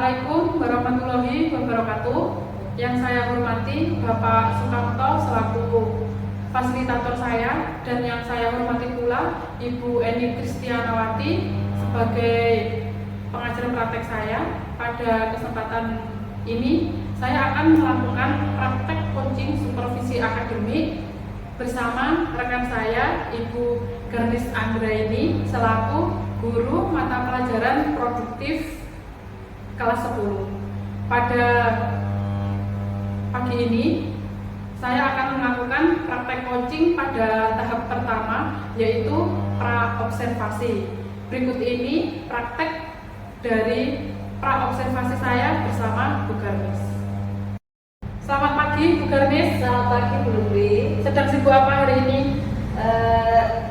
Assalamualaikum warahmatullahi wabarakatuh. Yang saya hormati Bapak Sukamto selaku fasilitator saya, dan yang saya hormati pula Ibu Eni Kristianawati sebagai pengajar praktek saya. Pada kesempatan ini saya akan melakukan praktek coaching supervisi akademik bersama rekan saya Ibu Garnis Anggraini selaku guru mata pelajaran produktif kelas 10. Pada pagi ini saya akan melakukan praktek coaching pada tahap pertama, yaitu pra-observasi. Berikut ini praktek dari pra-observasi saya bersama Bu Garnis. Selamat pagi Bu Garnis. Selamat pagi Bu Lubri. Sedang sibuk apa hari ini?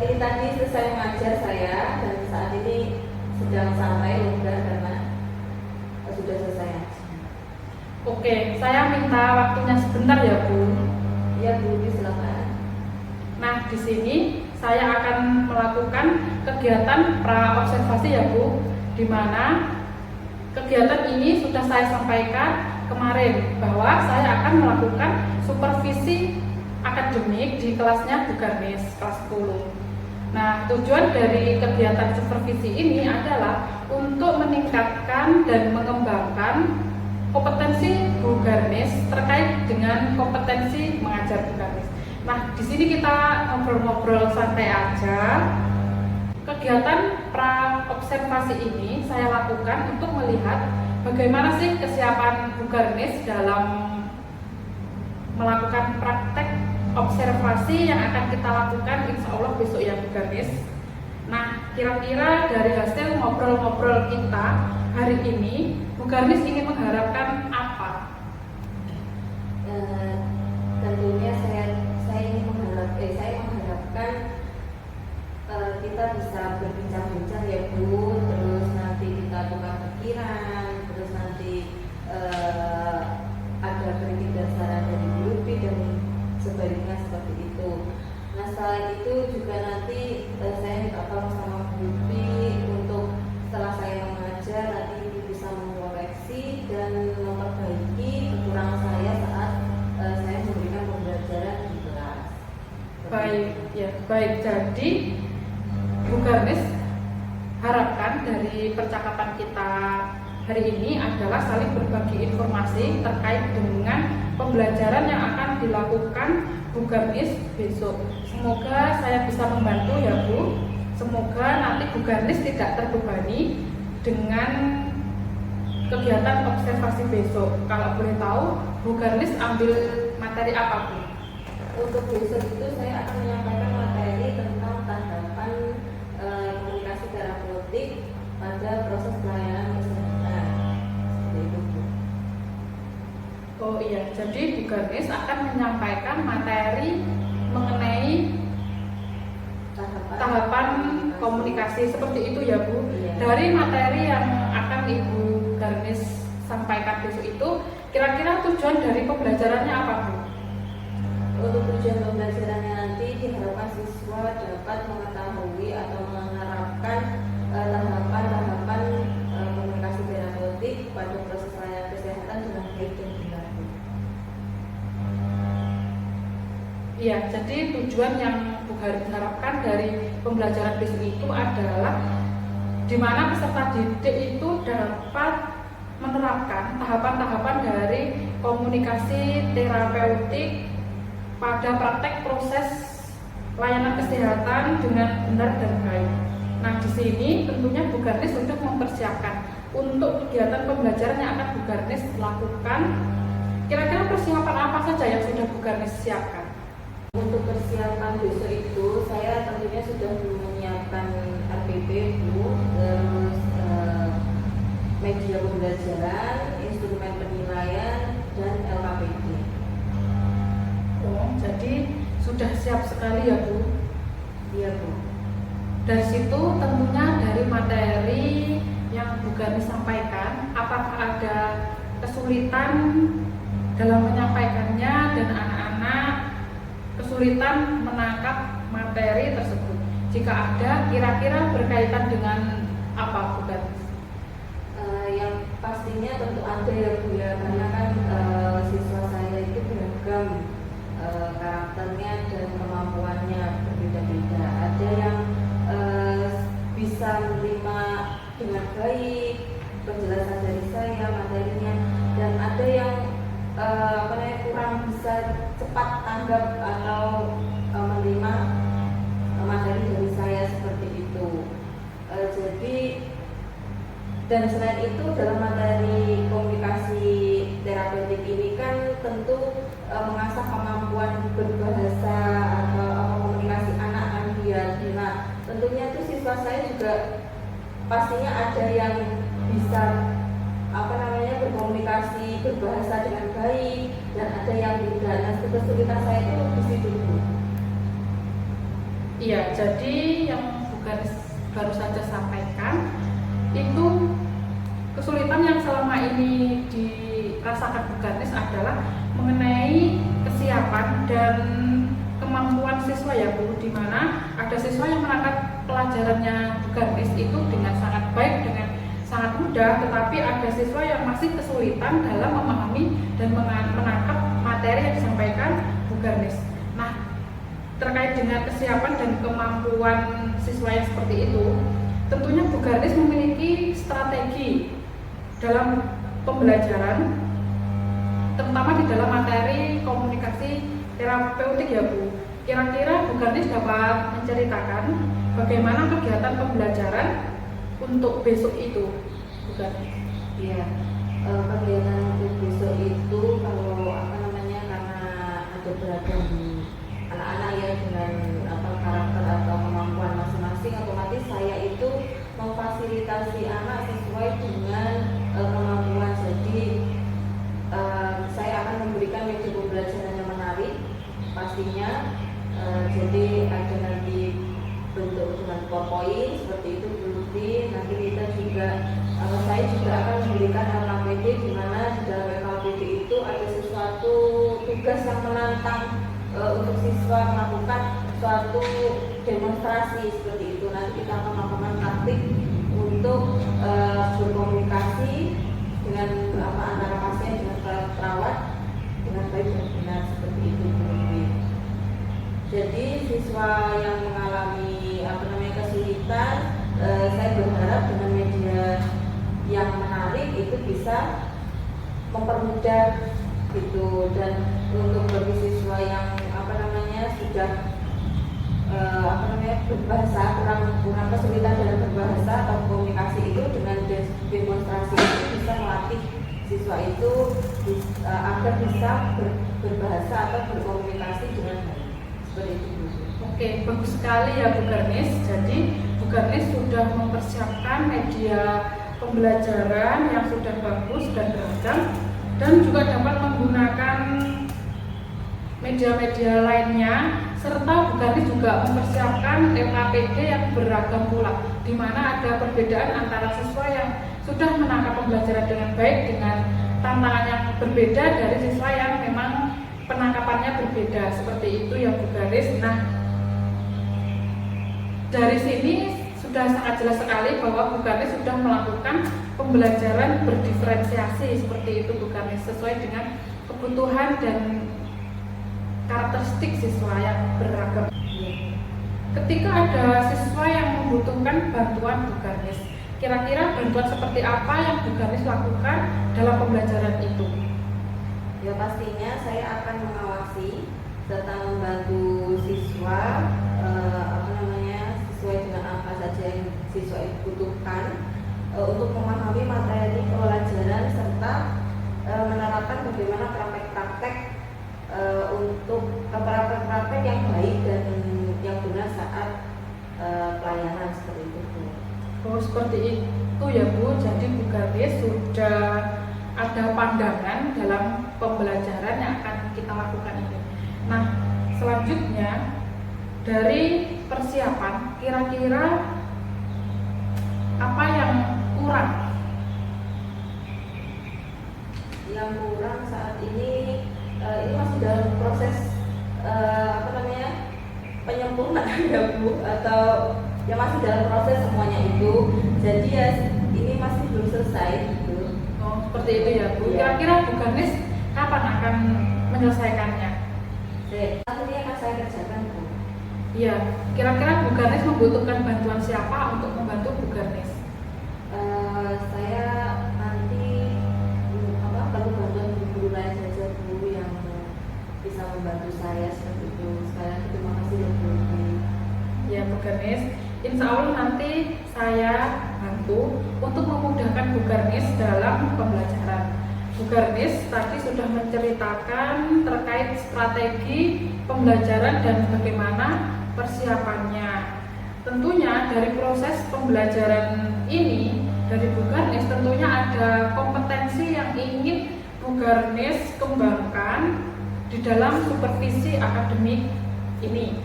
Ini tadi selesai mengajar saya dan saat ini sedang santai lega karena sudah selesai ngaji. Oke, saya minta waktunya sebentar ya Bu. Ya Bu Lubri, silakan. Nah, di sini saya akan melakukan kegiatan pra-observasi ya Bu, di mana kegiatan ini sudah saya sampaikan kemarin bahwa saya akan melakukan supervisi akademik di kelasnya Bu Garnis, kelas 10. Nah, tujuan dari kegiatan supervisi ini adalah untuk meningkatkan dan mengembangkan kompetensi Bu Garnis terkait dengan kompetensi mengajar Bu Garnis. Nah, di sini kita ngobrol-ngobrol santai aja. Kegiatan pra-observasi ini saya lakukan untuk melihat bagaimana sih kesiapan Bu Garnis dalam melakukan praktek observasi yang akan kita lakukan insya Allah besok ya Bu Garnis. Nah, kira-kira dari hasil ngobrol-ngobrol kita hari ini, Bu Garnis ingin mengharapkan apa? Tentunya saya ingin mengharapkan kita bisa berbincang-bincang ya Bu, terus nanti kita tukar pikiran, terus nanti ada kritik dan saran dari Bu Lubri dan sebaliknya seperti itu. Nah, selain itu juga nanti saya minta tolong sama Bu Lubri untuk setelah saya mengajar nanti Ibu bisa mengoreksi dan memperbaiki kekurangan saya saat saya memberikan pembelajaran di kelas. Baik, ya baik. Jadi Bu Garnis harapkan dari percakapan kita hari ini adalah saling berbagi informasi terkait dengan pembelajaran yang akan dilakukan Bu Garnis besok. Semoga saya bisa membantu ya Bu. Semoga nanti Bu Garnis tidak terbebani dengan kegiatan observasi besok. Kalau boleh tahu, Bu Garnis ambil materi apa Bu? Untuk besok itu saya akan menyampaikan materi tentang tahapan komunikasi terapeutik pada proses pelayanan kesehatan. Seperti itu Bu. Oh iya, jadi Bu Garnis akan menyampaikan materi mengenai tahapan komunikasi seperti itu ya Bu. Iya. Dari materi yang akan Ibu Garnis sampaikan besok itu, kira-kira tujuan dari pembelajarannya apa Bu? Untuk tujuan pembelajarannya nanti diharapkan siswa dapat mengetahui atau menerapkan tahapan-tahapan komunikasi terapeutik pada proses pelayanan kesehatan dengan baik dan benar. Iya, jadi tujuan yang Bu Garnis harapkan dari pembelajaran besok itu adalah di mana peserta didik itu dapat menerapkan tahapan-tahapan dari komunikasi terapeutik pada praktek proses layanan kesehatan dengan benar dan baik. Nah, di sini tentunya Bu Garnis sudah mempersiapkan untuk kegiatan pembelajaran yang akan Bu Garnis lakukan. Kira-kira persiapan apa saja yang sudah Bu Garnis siapkan? Untuk persiapan besok itu saya tentunya sudah menyiapkan RPP Bu, terus media pembelajaran, instrumen penilaian, dan LKPD. Oh, jadi sudah siap sekali ya Bu? Iya Bu. Dari situ tentunya dari materi yang Bu Garnis sampaikan, apakah ada kesulitan dalam menyampaikannya dan anak-anak kesulitan menangkap materi tersebut? Jika ada, kira-kira berkaitan dengan apa Bu Garnis? Yang pasti pastinya tentu ada ya Bu ya, karena kan siswa saya itu beragam karakternya dan kemampuannya berbeda-beda. Ada yang bisa menerima dengan baik penjelasan dari saya, materinya, dan ada yang kurang bisa cepat tanggap atau menerima materi dari saya seperti itu. Jadi dan selain itu dalam materi komunikasi terapeutik ini kan tentu mengasah kemampuan berbahasa atau komunikasi anak kan dia. Nah, tentunya itu siswa saya juga pastinya ada yang bisa berkomunikasi berbahasa dengan baik dan ada yang tidak. Nah, kesulitan saya itu di situ. Iya, jadi yang Bu Garis baru saja sampaikan itu kesulitan yang selama ini dirasakan Bu Garis adalah mengenai kesiapan dan kemampuan siswa ya Bu, di mana ada siswa yang menangkap pelajarannya Bu Garis itu dengan sangat baik, dengan sangat mudah, tetapi ada siswa yang masih kesulitan dalam memahami dan menangkap materi yang disampaikan Bu Garis. Nah, terkait dengan kesiapan dan kemampuan siswa yang seperti itu, tentunya Bu Garis memiliki strategi dalam pembelajaran, terutama di dalam materi komunikasi terapeutik ya Bu. Kira-kira Bu Garis dapat menceritakan bagaimana kegiatan pembelajaran untuk besok itu, Bu Garis? Iya, kegiatan untuk besok itu karena ada beragam anak-anak ya dengan karakter atau kemampuan masing-masing, otomatis saya itu memfasilitasi anak sesuai dengan kemampuan. Jadi saya akan memberikan media pembelajaran yang menarik pastinya. Jadi ada nanti bentuk dengan PowerPoint seperti itu rutin. Nanti kita juga saya juga akan memberikan LKPD, di mana di dalam LKPD itu ada sesuatu tugas yang menantang untuk siswa melakukan suatu demonstrasi seperti itu. Nanti kita akan melakukan praktik untuk berkomunikasi dengan antara pasien dengan perawat dengan baik dan benar seperti itu. Jadi siswa yang mengalami kesulitan, saya berharap dengan media yang menarik itu bisa mempermudah gitu. Dan untuk bagi siswa yang sudah berbahasa kurang kesulitan dalam berbahasa atau komunikasi itu, dengan demonstrasi itu bisa melatih siswa itu agar bisa berbahasa atau berkomunikasi dengan baik seperti itu. Oke, bagus sekali ya Bu Garis. Jadi Bu Garis sudah mempersiapkan media pembelajaran yang sudah bagus dan beragam, dan juga dapat menggunakan media-media lainnya, serta Bu Garis juga mempersiapkan LKPD yang beragam pula, di mana ada perbedaan antara siswa yang sudah menangkap pembelajaran dengan baik dengan tantangan yang berbeda dari siswa yang memang penangkapannya berbeda. Seperti itu ya Bu Garis. Nah, dari sini sudah sangat jelas sekali bahwa Bu Garis sudah melakukan pembelajaran berdiferensiasi seperti itu Bu Garis, sesuai dengan kebutuhan dan karakteristik siswa yang beragam. Ketika ada siswa yang membutuhkan bantuan Bu Garis, kira-kira bantuan seperti apa yang Bu Garis lakukan dalam pembelajaran itu? Ya, pastinya saya akan mengawasi serta membantu siswa sesuai dengan apa saja yang siswa itu butuhkan untuk memahami materi pelajaran serta menerapkan bagaimana praktek-praktek untuk praktek-praktek yang baik dan yang benar saat pelayanan seperti itu. Oh, seperti itu ya Bu. Jadi Bu Garis sudah ada pandangan dalam pembelajaran yang akan kita lakukan ini. Nah, selanjutnya dari persiapan, kira-kira apa yang kurang? Yang kurang saat ini masih dalam proses penyempurnaan ya Bu, atau ya masih dalam proses semuanya itu. Jadi ya ini masih belum selesai gitu. Oh, seperti itu ya Bu. Iya. Kira-kira Bu Ganis kapan akan menyelesaikannya? Saat ini akan saya kerjakan Bu. Iya, kira-kira Bu Ganis membutuhkan bantuan siapa untuk membantu Bu Ganis? Saya nanti perlu bantuan guru lain saja Bu yang bisa membantu saya seperti itu. Sekali lagi terima kasih ya Bu. Ya Bu Ganis, insya Allah nanti saya bantu untuk memudahkan Bu Ganis dalam pembelajaran. Bu Ganis tadi sudah menceritakan terkait strategi pembelajaran dan bagaimana persiapannya. Tentunya dari proses pembelajaran ini dari Bu Ganis tentunya ada kompetensi yang ingin Bu Ganis kembangkan di dalam supervisi akademik ini,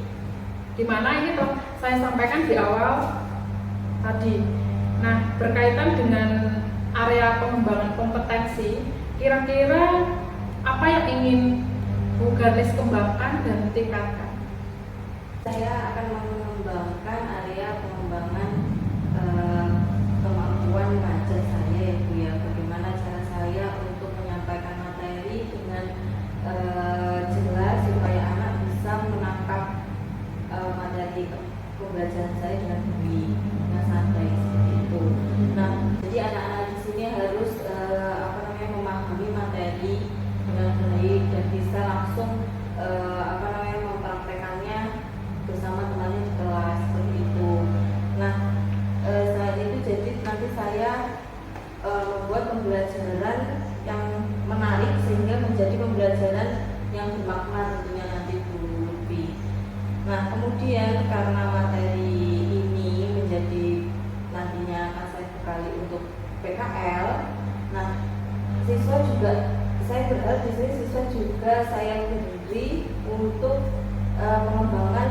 dimana ini telah saya sampaikan di awal tadi. Nah, berkaitan dengan area pengembangan kompetensi, kira-kira apa yang ingin Bu Ganis kembangkan dan tingkatkan? Saya akan mengembangkan area pengembangan kemampuan mengajar saya ya Bu ya. Bagaimana cara saya untuk menyampaikan materi dengan jelas supaya anak bisa menangkap materi pembelajaran saya dengan dengan santai seperti itu. Nah, jadi anak-anak di sini harus memahami materi dengan baik dan bisa langsung mempraktekannya bersama temannya di kelas seperti itu. Nah, selain itu jadi nanti saya membuat pembelajaran yang menarik sehingga menjadi pembelajaran yang bermakna tentunya nanti Bu Lutfi. Nah, kemudian karena materi ini menjadi nantinya akan saya bekali untuk PKL. Nah, siswa juga saya berharap di sini siswa juga saya beri untuk pengembangan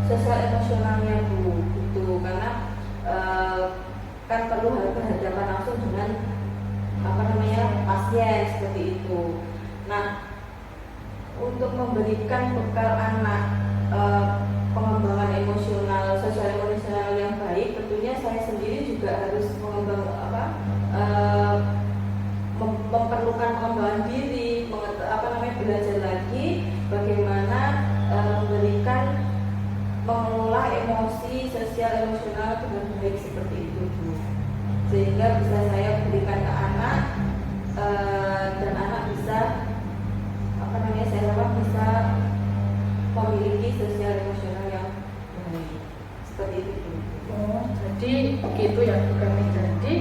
sosial emosionalnya Bu, itu karena kan perlu berhadapan langsung dengan pasien seperti itu. Nah, untuk memberikan bekal anak pengembangan emosional, sosial emosional yang baik, tentunya saya sendiri juga harus memerlukan pengembangan diri, belajar lagi bagaimana memberikan mengelola emosi sosial emosional dengan baik seperti itu Bu, sehingga bisa saya berikan ke anak dan anak bisa bisa memiliki sosial emosional yang baik seperti itu Bu. Oh, jadi begitu ya Bu Ganis. Jadi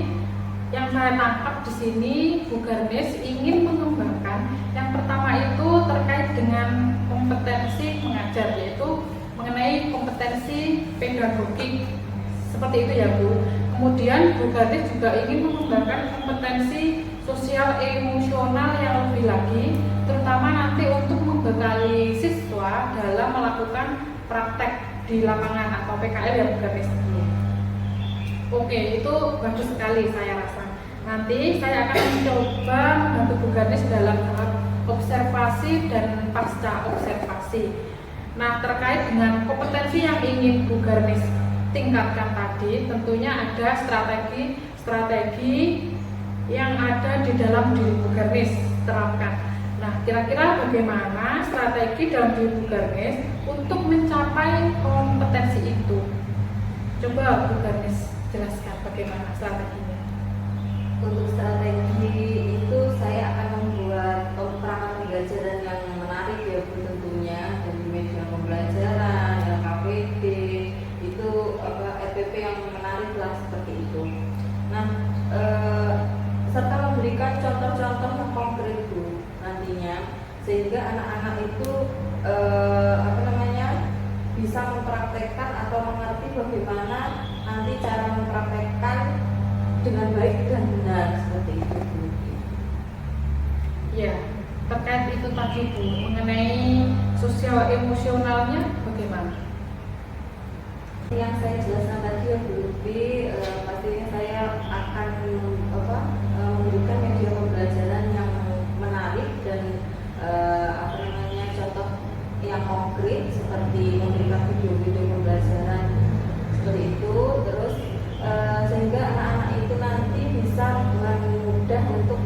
yang saya tangkap di sini Bu Ganis ingin mengembangkan yang pertama itu terkait dengan kompetensi mengajar, yaitu mengenai kompetensi pedagogik seperti itu ya Bu. Kemudian Bu Ganis juga ingin mengembangkan kompetensi sosial emosional yang lebih lagi, terutama nanti untuk membekali siswa dalam melakukan praktek di lapangan atau PKL ya Bu Ganis. Oke, itu bagus sekali saya rasa. Nanti saya akan mencoba membantu Bu Ganis dalam tahap observasi dan pasca observasi. Nah, terkait dengan kompetensi yang ingin Bu Ganis tingkatkan tadi, tentunya ada strategi yang ada di dalam diri Bu Ganis terapkan. Nah, kira-kira bagaimana strategi dalam diri Bu Ganis untuk mencapai kompetensi itu? Coba Bu Ganis jelaskan bagaimana strateginya. Untuk strategi itu saya akan membuat perangkat pembelajaran yang menarik ya Bu, tentunya dari media pembelajaran, LKPD, itu RPP yang menarik lah seperti itu. Nah, serta memberikan contoh-contoh yang konkret Bu nantinya, sehingga anak-anak itu bisa mempraktekkan atau mengerti bagaimana nanti cara mempraktekkan dengan baik dan benar seperti itu Bu. Ya, terkait itu tadi Bu, mengenai sosial emosionalnya bagaimana? Yang saya jelaskan tadi ya Bu Lutfi, pastinya saya akan memberikan media pembelajaran yang menarik dan contoh yang konkret seperti memberikan video-video pembelajaran seperti itu, terus sehingga anak-anak itu nanti bisa dengan mudah untuk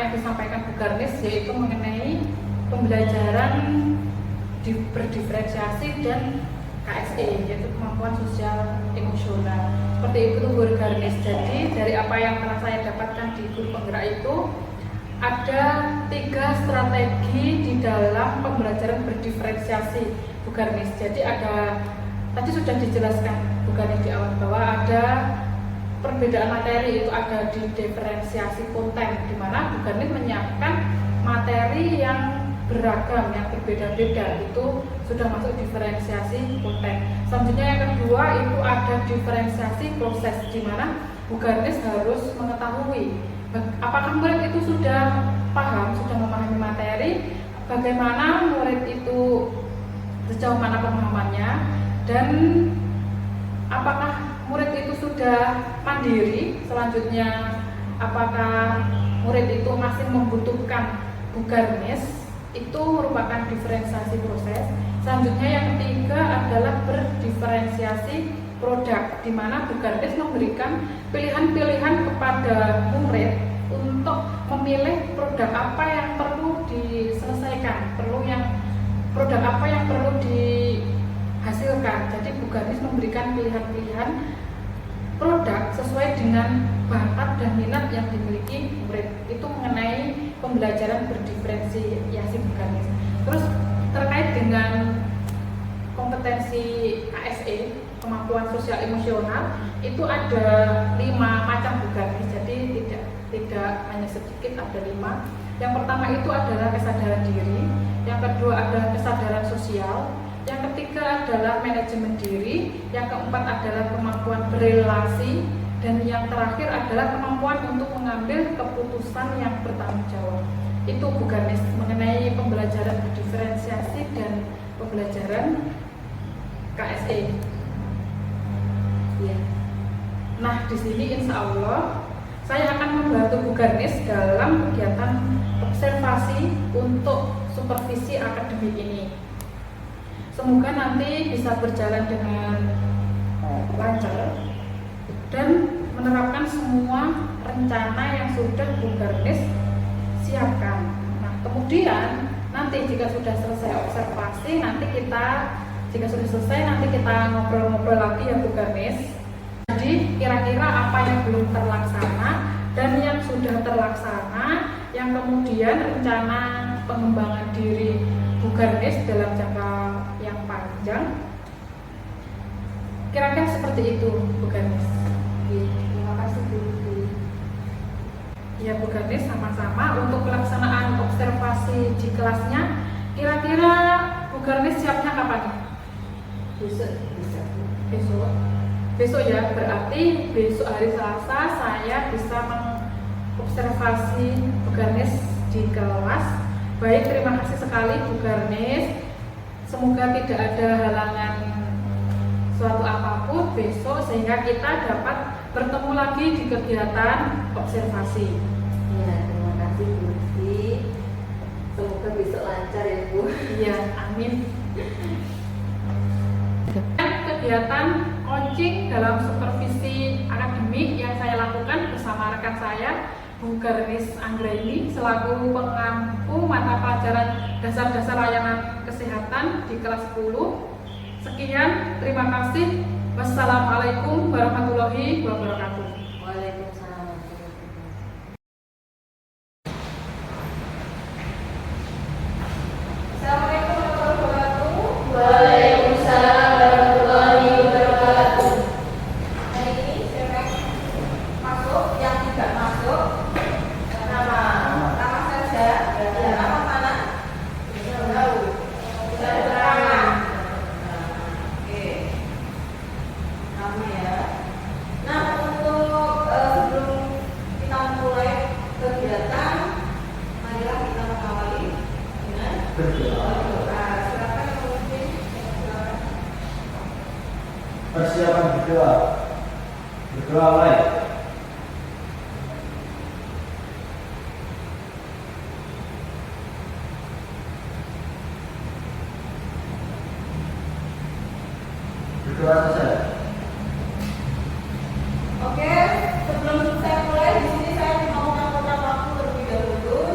yang disampaikan Bu Garnis yaitu mengenai pembelajaran berdiferensiasi dan KSE, yaitu kemampuan sosial emosional. Seperti itu Bu Garnis. Jadi dari apa yang telah saya dapatkan di guru penggerak itu ada 3 strategi di dalam pembelajaran berdiferensiasi Bu Garnis. Jadi ada, tadi sudah dijelaskan Bu Garnis di awal bahwa ada perbedaan materi, itu ada di diferensiasi konten, di mana Bu Garnis menyiapkan materi yang beragam, yang berbeda-beda, itu sudah masuk diferensiasi konten. Selanjutnya yang kedua itu ada diferensiasi proses, di mana Bu Garnis harus mengetahui apakah murid itu sudah paham, sudah memahami materi, bagaimana murid itu sejauh mana pemahamannya, dan apakah murid itu sudah mandiri. Selanjutnya apakah murid itu masih membutuhkan Bu Garnis, itu merupakan diferensiasi proses. Selanjutnya yang ketiga adalah berdiferensiasi produk, di mana Bu Garnis memberikan pilihan-pilihan kepada murid untuk memilih produk apa yang perlu diselesaikan, produk apa yang perlu dihasilkan. Jadi Bu Garnis memberikan pilihan-pilihan produk sesuai dengan bakat dan minat yang dimiliki murid. Itu mengenai pembelajaran berdiferensiasi Bu Garnis. Terus terkait dengan kompetensi KSE, kemampuan sosial emosional, itu ada 5 macam Bu Garnis. Jadi tidak hanya sedikit, ada 5. Yang pertama itu adalah kesadaran diri, yang kedua adalah kesadaran sosial, yang ketiga adalah manajemen diri, yang keempat adalah kemampuan berelasi, dan yang terakhir adalah kemampuan untuk mengambil keputusan yang bertanggung jawab. Itu Bu Garnis mengenai pembelajaran berdiferensiasi dan pembelajaran KSE. Ya. Nah, di sini insya Allah saya akan membantu Bu Garnis dalam kegiatan observasi untuk supervisi akademik ini. Semoga nanti bisa berjalan dengan lancar dan menerapkan semua rencana yang sudah Bu Garnis siapkan. Nah, kemudian nanti jika sudah selesai observasi, jika sudah selesai nanti kita ngobrol-ngobrol lagi ya Bu Garnis. Jadi kira-kira apa yang belum terlaksana dan yang sudah terlaksana, yang kemudian rencana pengembangan diri Bu Garnis dalam jangka yang panjang, kira-kira seperti itu Bu Garnis. Terima kasih Bu. Ya Bu Garnis, sama-sama. Untuk pelaksanaan observasi di kelasnya, kira-kira Bu Garnis siapnya kapan? Besok ya, berarti besok hari Selasa saya bisa mengobservasi Bu Garnis di kelas. Baik, terima kasih sekali Bu Garnis. Semoga tidak ada halangan suatu apapun besok sehingga kita dapat bertemu lagi di kegiatan observasi. Ya, terima kasih Bu Rizky. Semoga besok lancar ya Bu. Iya, amin. Kegiatan coaching dalam supervisi akademik yang saya lakukan bersama rekan saya Bu Garnis Anggraini selaku pengampu mata pelajaran dasar-dasar layanan kesehatan di kelas 10. Sekian, terima kasih. Wassalamualaikum warahmatullahi wabarakatuh. Waalaikumsalam. Assalamualaikum warahmatullahi wabarakatuh. Waalaikumsalam warahmatullahi wabarakatuh. Hari ini siapa masuk, yang tidak masuk, nama saja. Ya, nama mana? Tahu. Keterangan. Oke. Nama ya. Nah, untuk sebelum kita mulai kegiatan, marilah kita mengawali dengan berdoa. Silakan yang memimpin. Persiapan berdoa. Berdoa baik. Berdoa saja. Oke, sebelum saya mulai di sini saya mau mengucapkan waktu terlebih dahulu.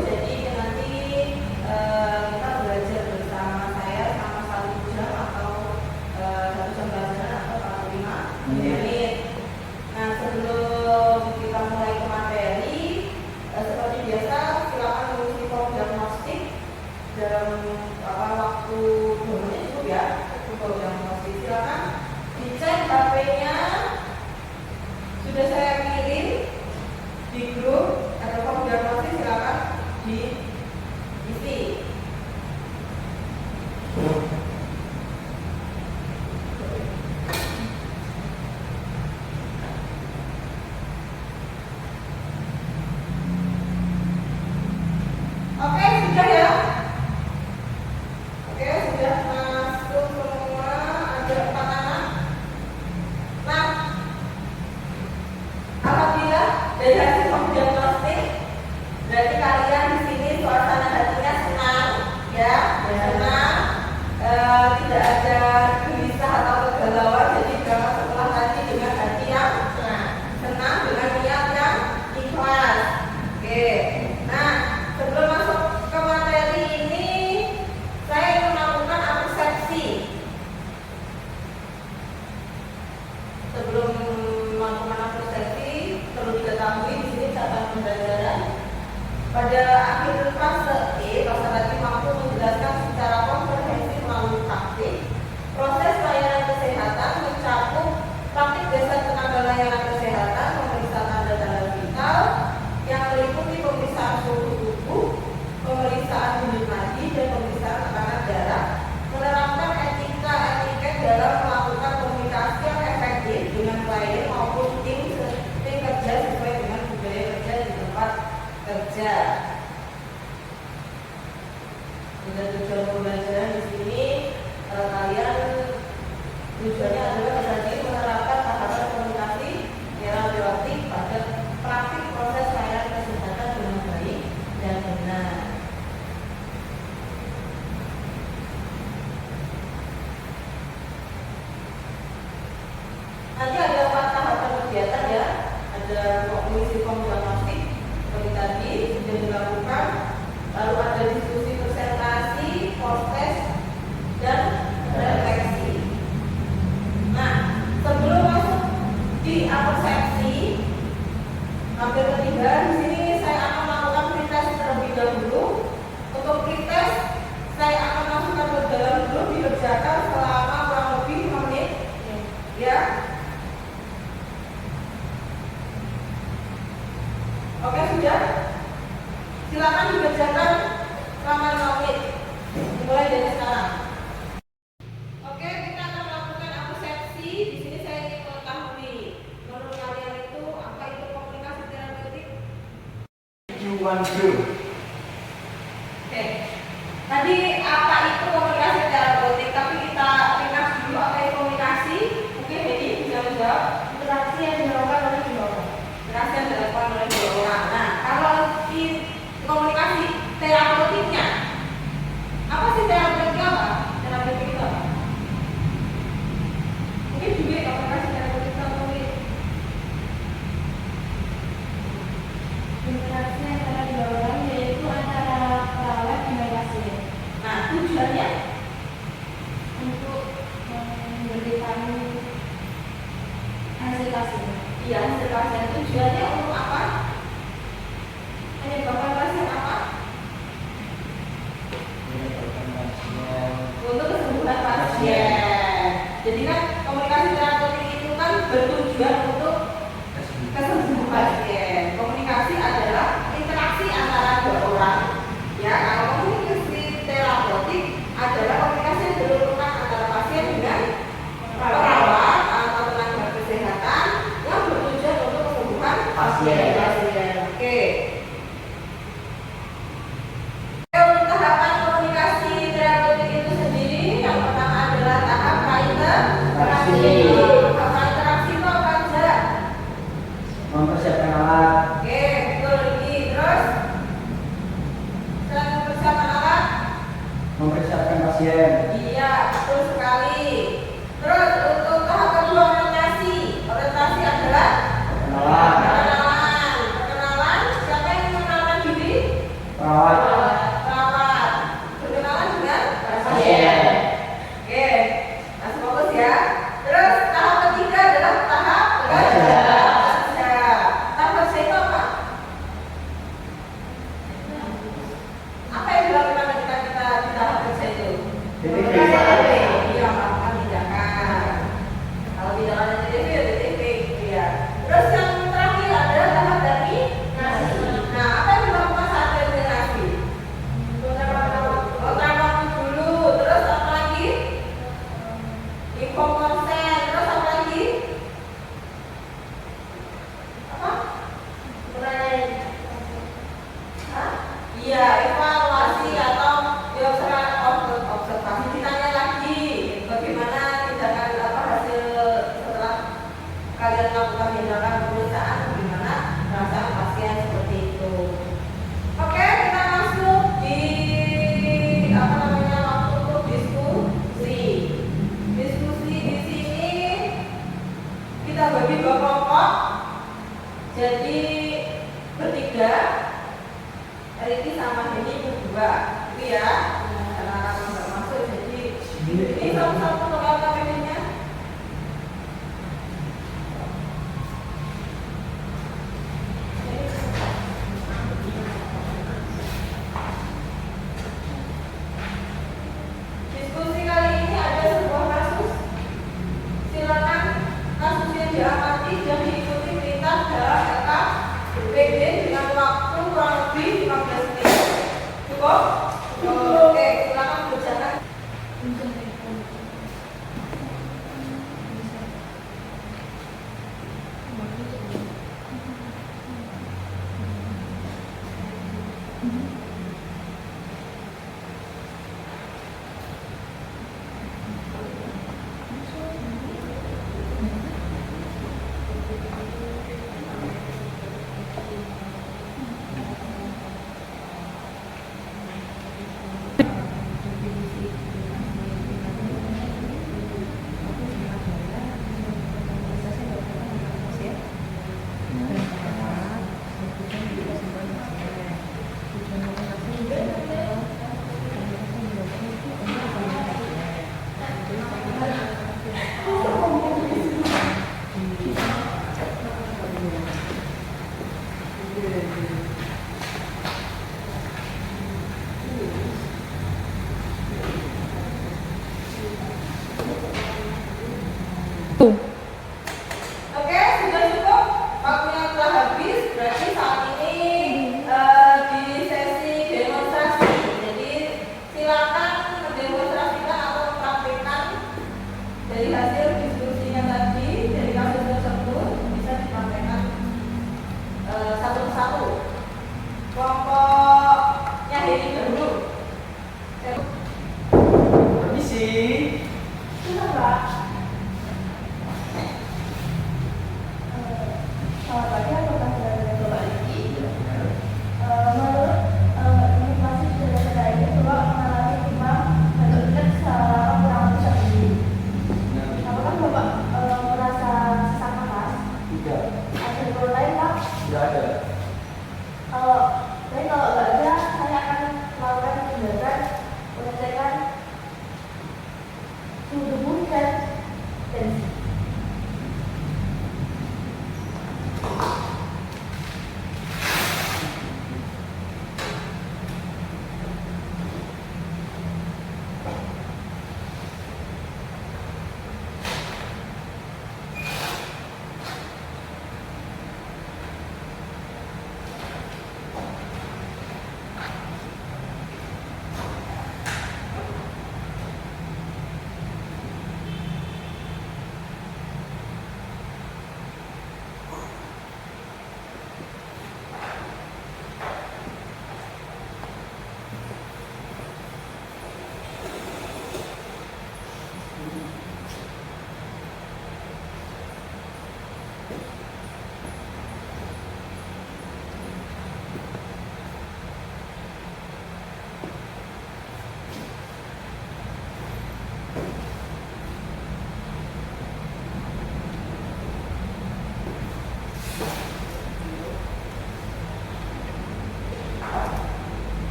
Dengan tujuan pembelajaran di sini kalian tujuannya adalah tadi menerapkan tahapan komunikasi terapeutik pada praktik proses layanan kesehatan dengan baik dan benar. Nanti ada 4 tahapan kegiatan ya. Ada mengisi form diagnostik seperti tadi sudah dilakukan. Lalu ada diskusi presentasi, post-test, dan refleksi. Nah, sebelum masuk di persepsi, hampir ketiga di sini saya akan melakukan pretest terlebih dahulu. Untuk pretest, saya akan masukkan ke dalam dulu dikerjakan selama kurang lebih 5 menit. Ya. Oke, sudah. Silakan dikerjakan selama 5 menit. Mulai dari sekarang. Oke, kita akan melakukan persepsi. Di sini saya ingin mengetahui menurut kalian itu apa itu komunikasi terapeutik? Oke. Tadi apa itu komunikasi terapeutik? Tapi kita ringkas dulu apa itu komunikasi. Mungkin Hedi bisa menjawab. Interaksi yang dilakukan oleh dua orang. Interaksi yang dilakukan oleh dua orang. Nah, kalau di komunikasi terapeutiknya, apa sih terapeutiknya apa? Terapeutik itu apa? Mungkin juga komunikasi terapeutik itu apa? Interaksi antara dua orang yaitu antara perawat dengan pasien. Nah, tujuannya Untuk memberikan hasil pasien. iya, hasil pasien. Tujuannya untuk apa? Menyebabkan pasien apa? Untuk kesembuhan pasien. Jadi kan komunikasi terapeutik itu kan bertujuan untuk kesembuhan pasien. Komunikasi adalah interaksi antara dua orang. Ya, kalau komunikasi terapeutik adalah komunikasi yang dilakukan antara pasien dengan perawat atau tenaga kesehatan yang bertujuan untuk kesembuhan Pasien. Oke. Untuk tahapan komunikasi terapeutik itu sendiri, yang pertama adalah tahap interaksi. Tahap interaksi itu apa aja? Mempersiapkan alat, Oke, betul ini. Terus selain mempersiapkan alat, mempersiapkan pasien, iya betul sekali. Terus untuk tahap kedua orientasi. Orientasi adalah perkenalan, perkenalan. Perkenalan, siapa yang mengenalkan diri? perawat, Perawat. Perkenalan dengan pasien, Oke, masih fokus ya. Terus tahap ketiga adalah tahap Kerja. kerja. Tahap kerja itu apa? Apa yang dilakukan ketika kita di tahap kerja itu? TTP. Iya, melakukan tindakan. Kalau tindakan dari TTP ya TTP, gitu ya. Terus yang terakhir adalah tahap dari nasi. Nah, apa yang dilakukan saat dari nasi? Kontrak waktu dulu. Terus apa lagi? Info konsen. Terus apa lagi? Apa? Hah? Iya, evaluasi atau observasi. Ditanya lagi bagaimana tindakan apa hasil setelah kalian melakukan tindakan pemeriksaan, bagaimana perasaan pasien seperti itu. Oke, kita masuk di apa namanya waktu untuk diskusi. Diskusi di sini kita bagi 2 kelompok. Jadi bertiga, Riki sama Heni berdua, itu ya. Karena kamu nggak masuk, jadi ini satu-satu kalau KPD-nya. Diskusi kali ini ada sebuah kasus. Silakan kasus yang diamati dan diikuti perintah dalam LKPD dengan waktu kurang lebih 15 menit. Cukup? Oke, silakan berjalan. Sudah, Pak. Selamat pagi, apakah sudah ada Bapak Riki? Menurut informasi sudah ada ini, Bapak mengalami demam dan unek selama kurang lebih 1 minggu. Apakah Bapak merasa sesak nafas? Tidak. Ada gejala lain, Pak? Tidak ada. Tapi kalau nggak ada, saya akan melakukan tindakan pengecekan suhu tubuh dan tensi.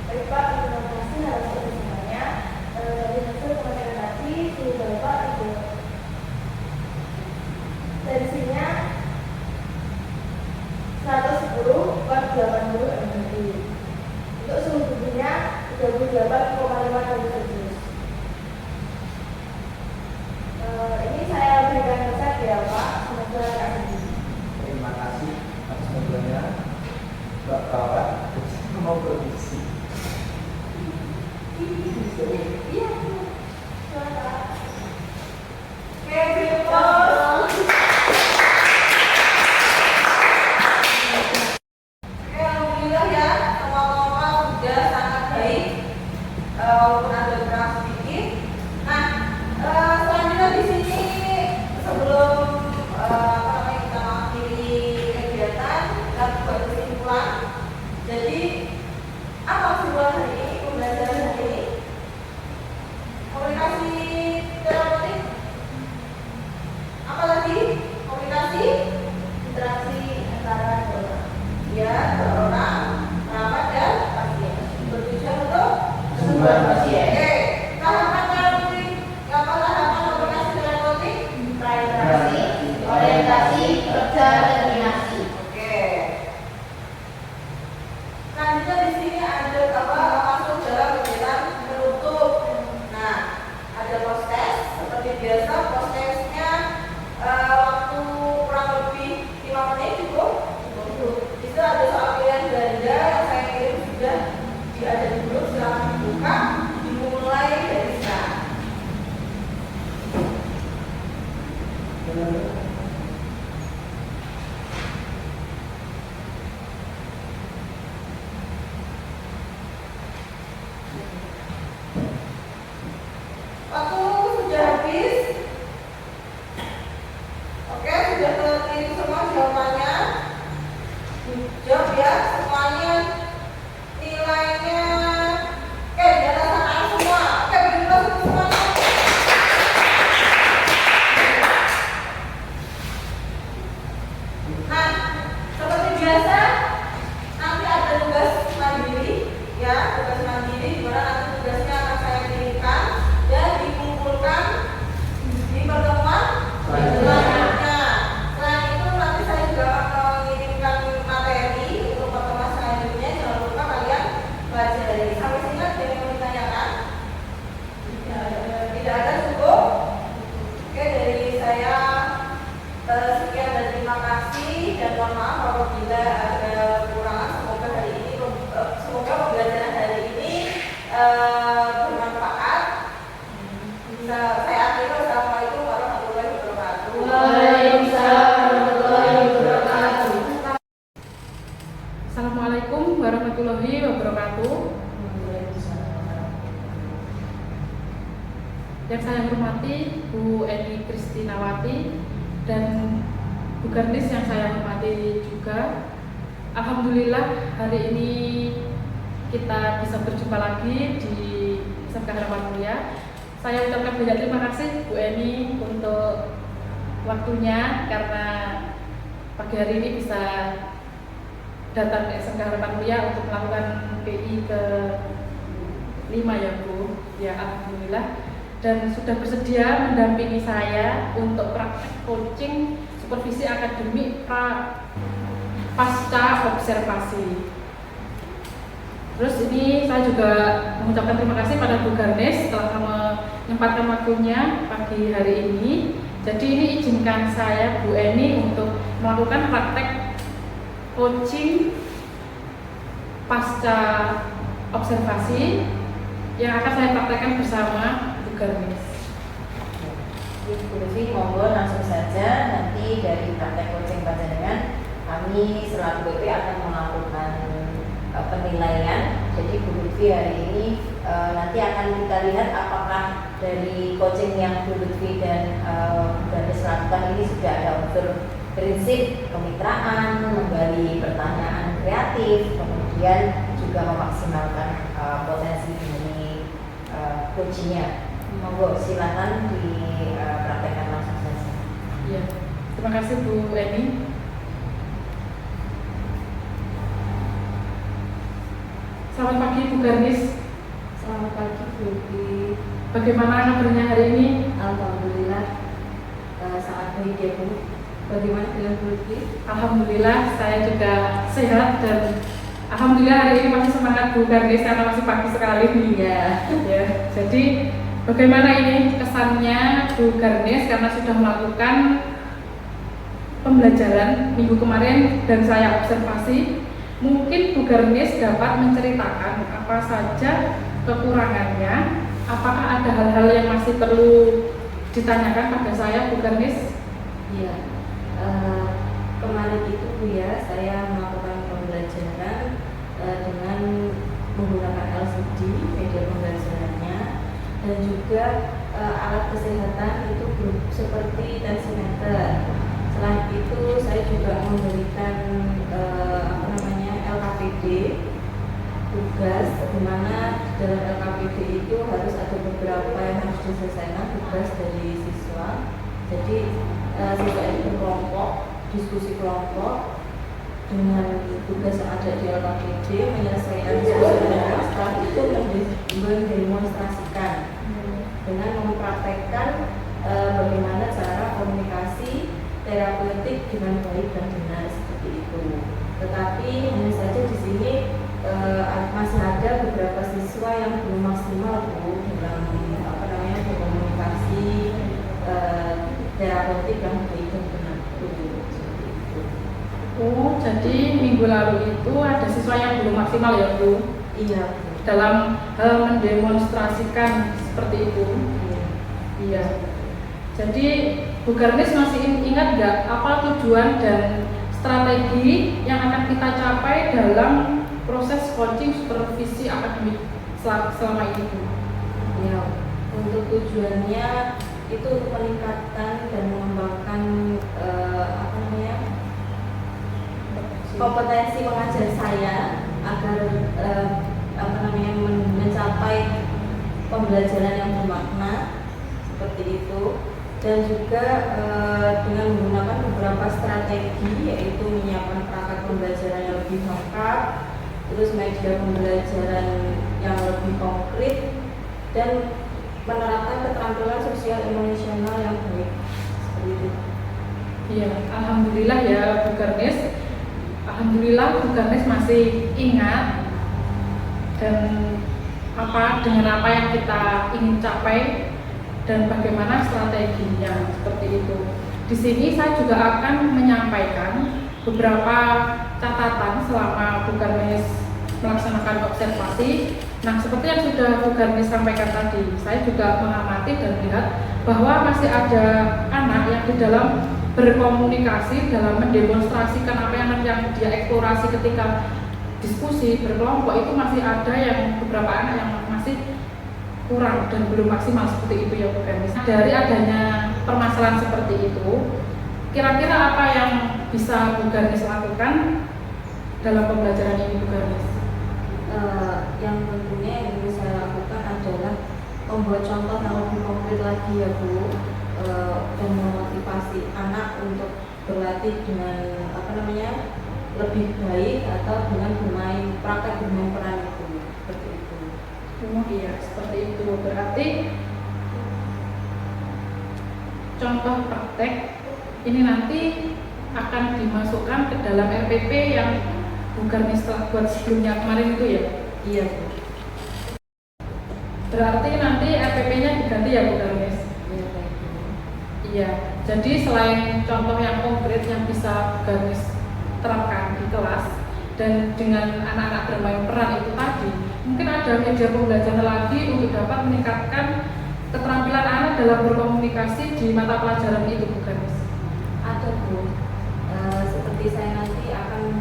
Baik Pak, terima kasih atas pertanyaannya. Dari hasil pengecekan tadi, suhu Bapak itu tensinya 110/80 mmi. Untuk suhu tubuhnya 38,5 derajat Celcius. Ini saya berikan resep ya Pak, semoga tidak sedih. Terima kasih atas bantuannya, Mbak Perawat. Saya mau permisi. Iya, silakan. Oke, Bripos. Oke, alhamdulillah ya, semua sudah sangat baik, walaupun ada kurang sedikit. Nah, selanjutnya di sini sebelum kita mengakhiri kegiatan, kita buat kesimpulan. Jadi, apa kesimpulan hari ini? Pembelajaran hari ini? Komunikasi terapeutik. Apa lagi? Komunikasi Interaksi antara dua orang. ya orang, perawat dan pasien. Bertujuan untuk Kesembuhan pasien. Oke, tahapan terapeutik. Apa tahapan komunikasi terapeutik? Interaksi, orientasi, kerja, eliminasi. Oke. Selanjutnya di sini ada apa masuk dalam kegiatan menutup. Nah, ada post-test seperti biasa. Post-testnya waktu kurang lebih 5 menit cukup. Itu ada soal pilihan ganda yang saya kirim sudah ada di grup, silahkan dibuka, dimulai dari sekarang. Waktu sudah habis. Oke, sudah terkirim semua jawabannya. Jawab ya semuanya. Nilainya di atas sana semua. Oke, berikan semuanya. Nah, seperti biasa nanti ada tugas mandiri ya, tugas mandiri di mana nanti tugasnya akan saya kirimkan dan dikumpulkan di pertemuan selanjutnya. Selain itu nanti saya juga akan mengirimkan materi untuk pertemuan selanjutnya. Jangan lupa kalian pelajari. Sampai sini ada yang mau ditanyakan? Tidak ada, cukup. Oke, dari saya sekian dan terima kasih dan mohon maaf apabila ada kekurangan. Semoga hari ini semoga pembelajaran hari ini bermanfaat. Saya akhiri. Wassalamualaikum warahmatullahi wabarakatuh. Waalaikumsalam. Garnis yang saya hormati juga, alhamdulillah hari ini kita bisa berjumpa lagi di SMK Harapan Mulia. Saya ucapkan banyak terima kasih Bu Eni untuk waktunya, karena pagi hari ini bisa datang ke SMK Harapan Mulia untuk melakukan PI ke-5 ya Bu. Ya alhamdulillah, dan sudah bersedia mendampingi saya untuk praktek coaching supervisi akademik pasca observasi. Terus ini saya juga mengucapkan terima kasih pada Bu Garnis telah menyempatkan waktunya pagi hari ini. Jadi ini izinkan saya Bu Eni untuk melakukan praktek coaching pasca observasi yang akan saya praktekkan bersama Bu Garnis. Bu Lutfi, monggo langsung saja. Nanti dari praktek coaching panjenengan kami selaku BP akan melakukan penilaian. Jadi Bu Lutfi hari ini nanti akan kita lihat apakah dari coaching yang Bu Lutfi dan Bu Garnis lakukan ini sudah ada unsur prinsip kemitraan, menggali pertanyaan kreatif, kemudian juga memaksimalkan potensi dari coachingnya. Monggo silakan dipraktekkan langsung saja. Ya, terima kasih Bu Eni. Selamat pagi Bu Garnis. Selamat pagi Bu Lutfi. Bagaimana kabarnya hari ini? Alhamdulillah sangat baik ya Bu. Bagaimana dengan Bu Lutfi? Alhamdulillah saya juga sehat, dan alhamdulillah hari ini masih semangat Bu Garnis karena masih pagi sekali nih. Ya, jadi bagaimana ini kesannya Bu Garnis karena sudah melakukan pembelajaran minggu kemarin dan saya observasi? Mungkin Bu Garnis dapat menceritakan apa saja kekurangannya, apakah ada hal-hal yang masih perlu ditanyakan pada saya Bu Garnis? Iya, kemarin itu Bu ya, saya melakukan pembelajaran dengan menggunakan LCD media pembelajarannya, dan juga alat kesehatan itu seperti tensimeter. Selain itu saya juga memberikan LKPD tugas, di mana dalam LKPD itu harus ada beberapa yang harus diselesaikan tugas dari siswa. Jadi siswa itu berkelompok, diskusi kelompok dengan tugas yang ada di LKPD, menyelesaikan diskusi kelompok. Setelah itu mendemonstrasikan dengan mempraktekkan bagaimana cara komunikasi terapeutik dengan baik dan benar, seperti itu. Tetapi hanya saja di sini masih ada beberapa siswa yang belum maksimal Bu dalam berkomunikasi terapeutik yang baik dan benar. Oh, jadi minggu lalu itu ada siswa yang belum maksimal ya Bu? Iya. Dalam hal mendemonstrasikan seperti itu. Iya. Jadi Bu Garnis masih ingat nggak apa tujuan dan strategi yang akan kita capai dalam proses coaching supervisi akademik selama ini Bu? Ya, untuk tujuannya itu untuk meningkatkan dan mengembangkan kompetensi mengajar saya agar mencapai pembelajaran yang bermakna, seperti itu. Dan juga dengan menggunakan beberapa strategi, yaitu menyiapkan perangkat pembelajaran yang lebih lengkap, terus media pembelajaran yang lebih konkret, dan menerapkan keterampilan sosial emosional yang baik, seperti itu. Iya, alhamdulillah ya Bu Garnis. Alhamdulillah Bu Garnis masih ingat dan dengan apa yang kita ingin capai dan bagaimana strateginya, seperti itu. Di sini saya juga akan menyampaikan beberapa catatan selama Bu Garnis melaksanakan observasi. Nah, seperti yang sudah Bu Garnis sampaikan tadi, saya juga mengamati dan melihat bahwa masih ada anak yang di dalam berkomunikasi, dalam mendemonstrasikan apa yang dia eksplorasi ketika diskusi berkelompok, itu masih ada yang beberapa anak yang masih kurang dan belum maksimal, seperti itu ya Bu Garnis. Dari adanya permasalahan seperti itu, kira-kira apa yang bisa Bu Garnis lakukan dalam pembelajaran ini, Bu Garnis? Yang tentunya yang ingin saya lakukan adalah membuat contoh yang lebih konkret lagi ya Bu, dan memotivasi anak untuk berlatih dengan lebih baik atau dengan praktek bermain peran itu, seperti itu. Iya, seperti itu. Berarti contoh praktek ini nanti akan dimasukkan ke dalam RPP yang Bu Garnis telah buat sebelumnya kemarin itu ya? Iya Bu. Berarti nanti RPP-nya diganti ya Bu Garnis? Iya baik Bu. Iya, jadi selain contoh yang konkret yang bisa Bu Garnis terapkan di kelas dan dengan anak-anak bermain peran itu tadi, mungkin ada media pembelajaran lagi untuk dapat meningkatkan keterampilan anak dalam berkomunikasi di mata pelajaran itu, Bu Garnis? Ada Bu. Seperti saya nanti akan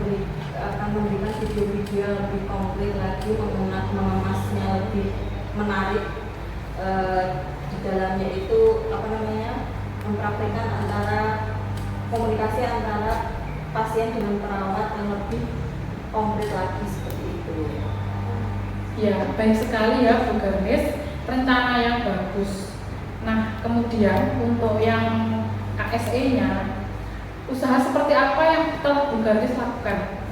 memberikan video-video yang lebih konkret lagi, mengemasnya lebih menarik. Di dalamnya itu mempraktikkan komunikasi antara pasien dengan perawat yang lebih konkret lagi seperti itu. Ya, baik sekali ya Bu Garnis, rencana yang bagus. Nah, kemudian untuk yang KSE-nya, usaha seperti apa yang telah Bu Garnis lakukan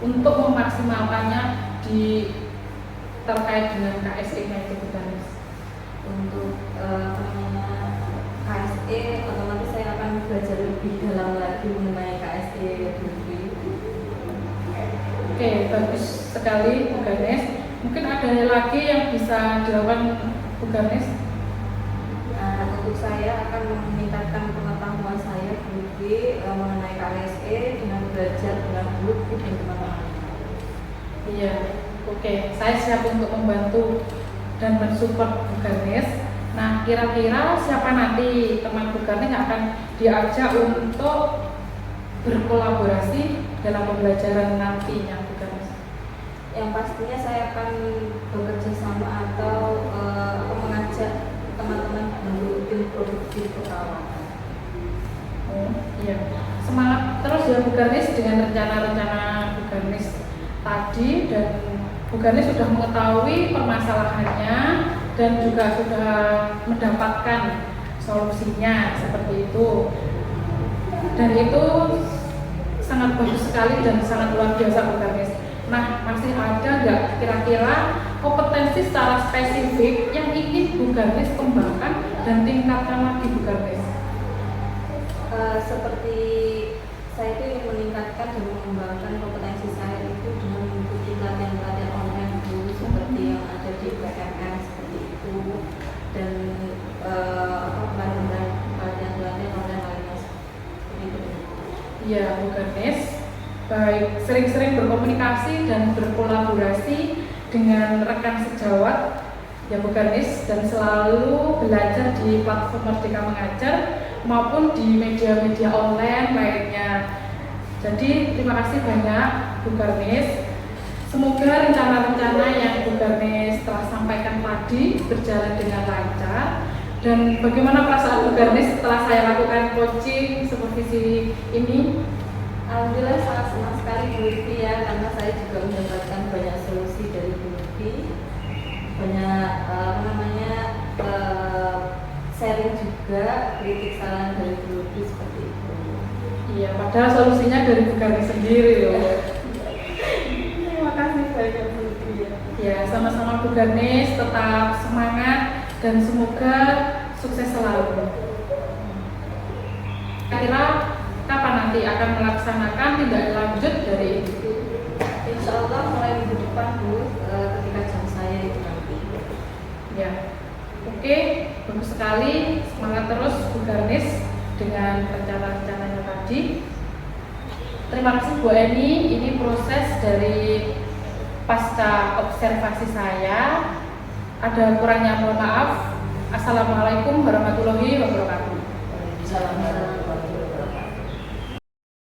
untuk memaksimalkannya terkait dengan KSE-nya itu, Bu Garnis? Untuk KSE, otomatis saya akan belajar lebih dalam lagi mengenai KSE dulu. Oke, bagus sekali Bu Garnis. Mungkin ada lagi yang bisa dilakukan Bu Garnis? Untuk saya akan meningkatkan pengetahuan saya mengenai KSE dengan belajar dengan grup dan teman-teman. Iya, oke. Saya siap untuk membantu dan mensupport Bu Garnis. Nah, kira-kira siapa nanti teman Bu Garnis yang akan diajak untuk berkolaborasi dalam pembelajaran nantinya, Bu Garnis? Yang pastinya saya akan bekerja sama atau mengajak teman-teman membuat tim produktif perawatan. Oh iya, semangat terus ya Bu Garnis dengan rencana-rencana Bu Garnis tadi, dan Bu Garnis sudah mengetahui permasalahannya dan juga sudah mendapatkan solusinya seperti itu, dan itu sangat bagus sekali dan sangat luar biasa Bu Garnis. Nah, masih ada nggak kira-kira kompetensi secara spesifik yang ingin Bu Garnis kembangkan dan tingkatkan lagi, Bu Garnis? Seperti saya itu ingin meningkatkan dan mengembangkan kompetensi saya itu dengan mengikuti pelatihan-pelatihan online dulu seperti yang ada di PMM seperti itu, dan pelatihan-pelatihan online lainnya seperti itu. Iya, Bu Garnis. Baik, sering-sering berkomunikasi dan berkolaborasi dengan rekan sejawat ya Bu Garnis, dan selalu belajar di platform Merdeka Mengajar maupun di media-media online lainnya. Jadi terima kasih banyak Bu Garnis. Semoga rencana-rencana yang Bu Garnis telah sampaikan tadi berjalan dengan lancar. Dan bagaimana perasaan Bu Garnis setelah saya lakukan coaching supervisi ini? Alhamdulillah sangat senang sekali Bu Lutfi ya, karena saya juga mendapatkan banyak solusi dari Bu Lutfi, banyak sharing juga, kritik saran dari Bu Lutfi seperti itu. Iya, padahal solusinya dari Bu Garnis sendiri loh. Terima kasih banyak Bu Lutfi ya. Ya, sama-sama Bu Garnis, tetap semangat dan semoga sukses selalu. Kira-kira kapan nanti akan melaksanakan tindak lanjut dari ini? Insya Allah mulai minggu depan Bu, ketika jam saya itu nanti. Ya, oke, bagus sekali. Semangat terus Bu Garnis dengan rencana-rencananya tadi. Terima kasih Bu Eni. Ini proses dari pasca observasi saya. Ada kurangnya mohon maaf. Assalamualaikum warahmatullahi wabarakatuh. Salam.